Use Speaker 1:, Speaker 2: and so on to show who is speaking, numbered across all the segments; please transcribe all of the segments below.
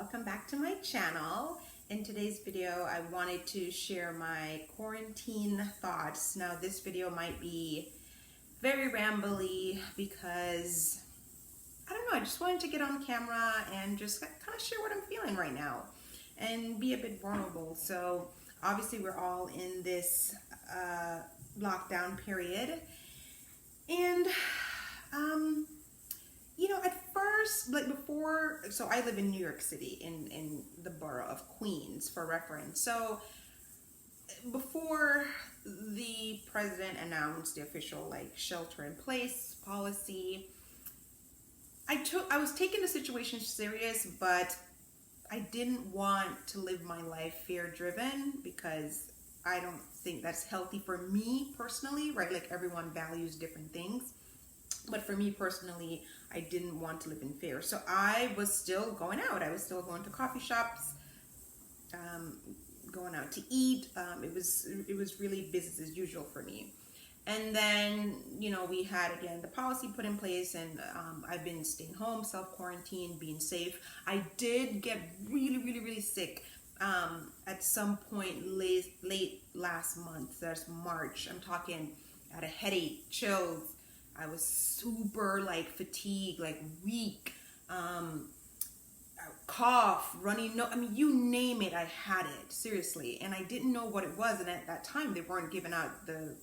Speaker 1: welcome back to my channel. In today's video, I wanted to share my quarantine thoughts. Now, this video might be very rambly because, I don't know, I just wanted to get on camera and just kind of share what I'm feeling right now and be a bit vulnerable. So, obviously, we're all in this lockdown period. And, at first, so I live in New York City in the borough of Queens, for reference. So before the president announced the official shelter in place policy, I was taking the situation serious, but I didn't want to live my life fear driven because I don't think that's healthy for me personally, right? Like everyone values different things. But for me personally, I didn't want to live in fear. So I was still going out. I was still going to coffee shops, going out to eat. It was really business as usual for me. And then, we had, again, the policy put in place, and I've been staying home, self-quarantine, being safe. I did get really, really, really sick at some point late last month. That's March. I'm talking, I had a headache, chills. I was super fatigued, weak, cough, running nose. I mean, you name it, I had it, seriously. And I didn't know what it was. And at that time, they weren't giving out the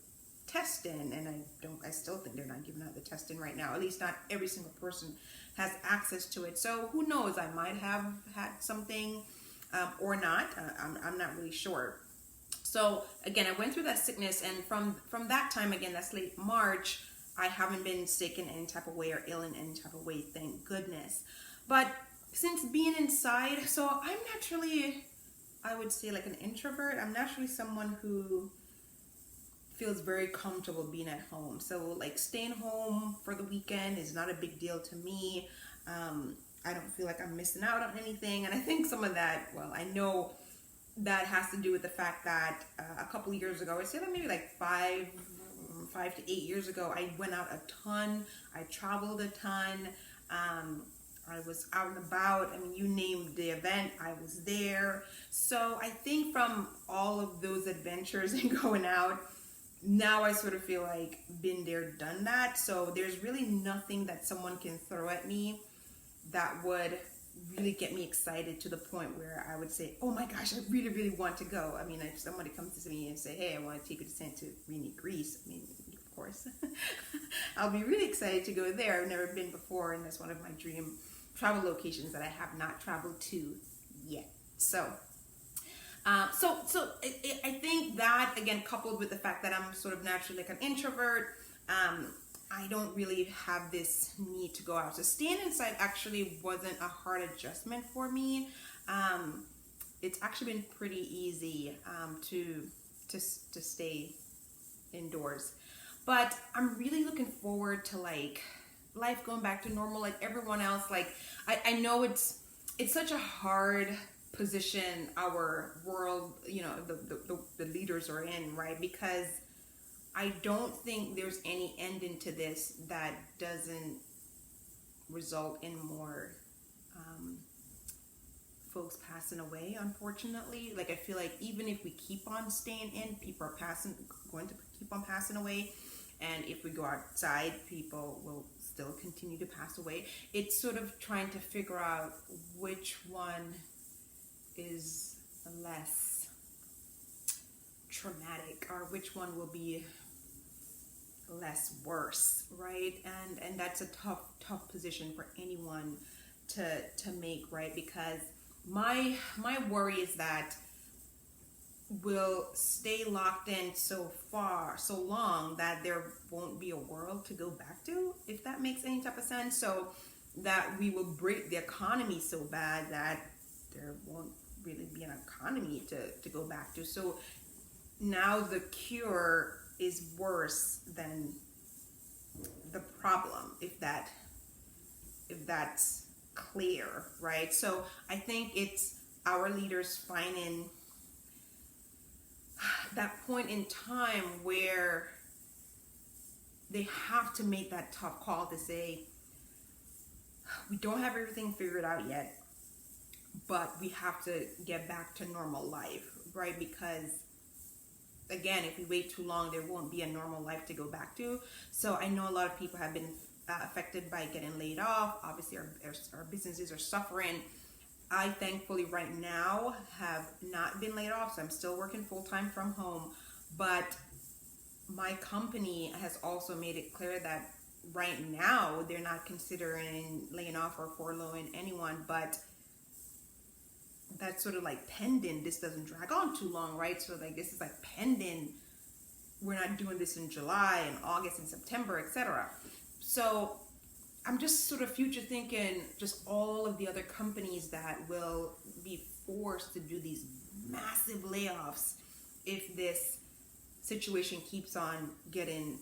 Speaker 1: testing. And I still think they're not giving out the testing right now. At least not every single person has access to it. So who knows? I might have had something or not. I'm not really sure. So again, I went through that sickness. And from that time, again, that's late March, I haven't been sick in any type of way or ill in any type of way, thank goodness. But since being inside, so I'm naturally, I would say, like an introvert. I'm naturally someone who feels very comfortable being at home. So staying home for the weekend is not a big deal to me. I don't feel like I'm missing out on anything. And I think some of that, well, I know that has to do with the fact that a couple of years ago, I'd say maybe 5 to 8 years ago, I went out a ton. I traveled a ton. I was out and about. I mean, you name the event, I was there. So I think from all of those adventures and going out, now I sort of feel like been there, done that. So there's really nothing that someone can throw at me that would really get me excited to the point where I would say, oh my gosh, I really, really want to go. I mean, if somebody comes to me and say, hey, I want to take you to Santorini, Greece, I mean, of course, I'll be really excited to go there. I've never been before, and that's one of my dream travel locations that I have not traveled to yet. So I think that, again, coupled with the fact that I'm sort of naturally an introvert, I don't really have this need to go out. So staying inside actually wasn't a hard adjustment for me. It's actually been pretty easy to stay indoors. But I'm really looking forward to life going back to normal like everyone else. I know it's such a hard position our world, the leaders are in, right? Because I don't think there's any end into this that doesn't result in more folks passing away, unfortunately. I feel like even if we keep on staying in, people are going to keep on passing away. And if we go outside, people will still continue to pass away. It's sort of trying to figure out which one is less traumatic or which one will be less worse, right? And that's a tough position for anyone to make, right? Because my worry is that we'll stay locked in so long that there won't be a world to go back to, if that makes any type of sense. So that we will break the economy so bad that there won't really be an economy to go back to. So now the cure is worse than the problem, if that's clear, right? So I think it's our leaders finding that point in time where they have to make that tough call to say, we don't have everything figured out yet. but we have to get back to normal life, right? Because again, if we wait too long, there won't be a normal life to go back to. So I know a lot of people have been affected by getting laid off. Obviously, our businesses are suffering. I thankfully right now have not been laid off, so I'm still working full-time from home. But my company has also made it clear that right now they're not considering laying off or furloughing anyone, but that's sort of like pending this doesn't drag on too long, right? So like this is like pending, we're not doing this in July and August and September, etc. So I'm just sort of future thinking just all of the other companies that will be forced to do these massive layoffs if this situation keeps on getting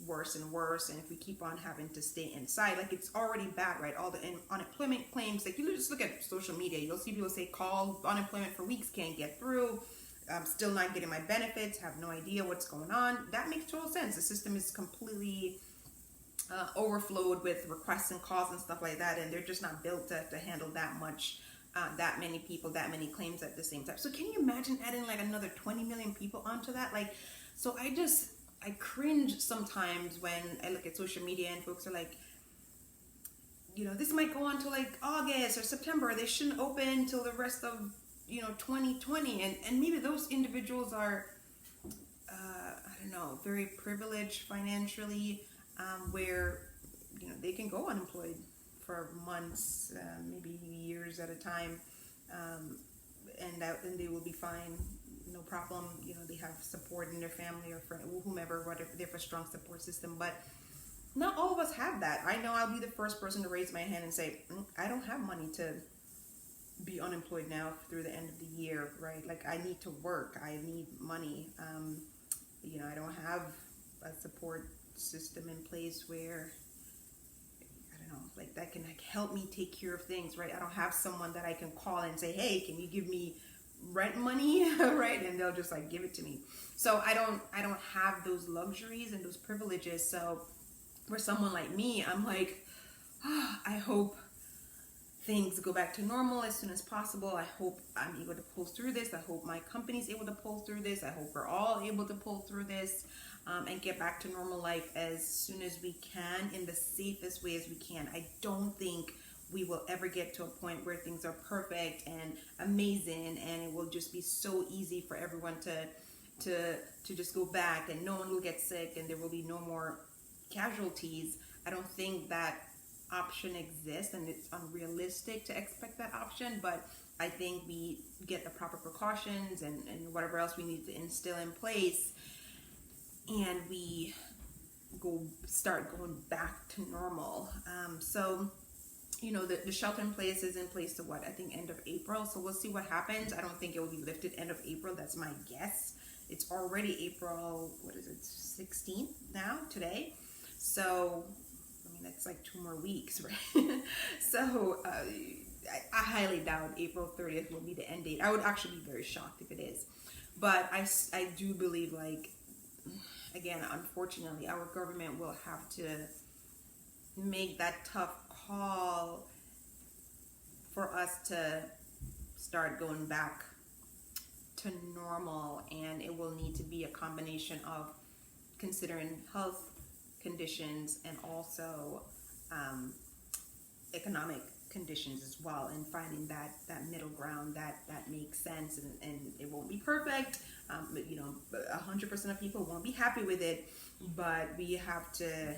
Speaker 1: worse and worse, and if we keep on having to stay inside, like it's already bad, right? All the unemployment claims, like you just look at social media, you'll see people say call unemployment for weeks, can't get through, I'm still not getting my benefits, have no idea what's going on. That makes total sense. The system is completely overflowed with requests and calls and stuff like that, and they're just not built to handle that much, that many people, that many claims at the same time. So can you imagine adding like another 20 million people onto that? Like, so I cringe sometimes when I look at social media and folks are like, you know, this might go on to like August or September. They shouldn't open till the rest of, 2020. And maybe those individuals are, I don't know, very privileged financially, where, they can go unemployed for months, maybe years at a time, and they will be fine. No problem. They have support in their family or friend, whomever, whatever. They have a strong support system, but not all of us have that. I know I'll be the first person to raise my hand and say, I don't have money to be unemployed now through the end of the year, right? Like I need to work. I need money. I don't have a support system in place where, I don't know, like that can like help me take care of things, right? I don't have someone that I can call and say, hey, can you give me rent money, right? And they'll just like give it to me. So I don't have those luxuries and those privileges. So for someone like me, I'm like, I hope things go back to normal as soon as possible. I hope I'm able to pull through this. I hope my company's able to pull through this. I hope we're all able to pull through this, and get back to normal life as soon as we can in the safest way as we can. I don't think we will ever get to a point where things are perfect and amazing and it will just be so easy for everyone to just go back and no one will get sick and there will be no more casualties. I don't think that option exists, and it's unrealistic to expect that option, but I think we get the proper precautions and whatever else we need to instill in place, and we start going back to normal. So the shelter in place is in place to what, I think end of April. So we'll see what happens. I don't think it will be lifted end of April. That's my guess. It's already April, 16th now, today. So, that's like 2 more weeks, right? So I highly doubt April 30th will be the end date. I would actually be very shocked if it is. But I do believe, like, again, unfortunately, our government will have to make that tough call for us to start going back to normal, and it will need to be a combination of considering health conditions and also economic conditions as well, and finding that middle ground that makes sense, and it won't be perfect. 100% of people won't be happy with it, but we have to,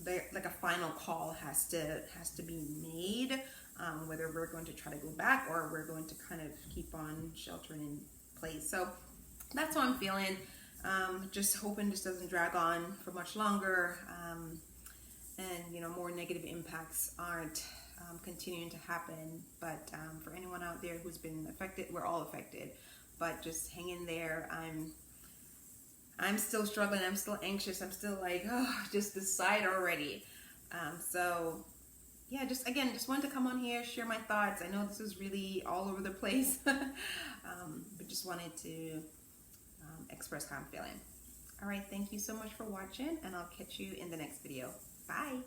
Speaker 1: like a final call has to be made, whether we're going to try to go back or we're going to kind of keep on sheltering in place. So that's how I'm feeling. Just hoping this doesn't drag on for much longer, and more negative impacts aren't continuing to happen. But for anyone out there who's been affected, we're all affected. But just hang in there. I'm still struggling. I'm still anxious. I'm still like, just decide already. So yeah, just wanted to come on here, share my thoughts. I know this is really all over the place, but just wanted to express how I'm feeling. All right, thank you so much for watching, and I'll catch you in the next video. Bye.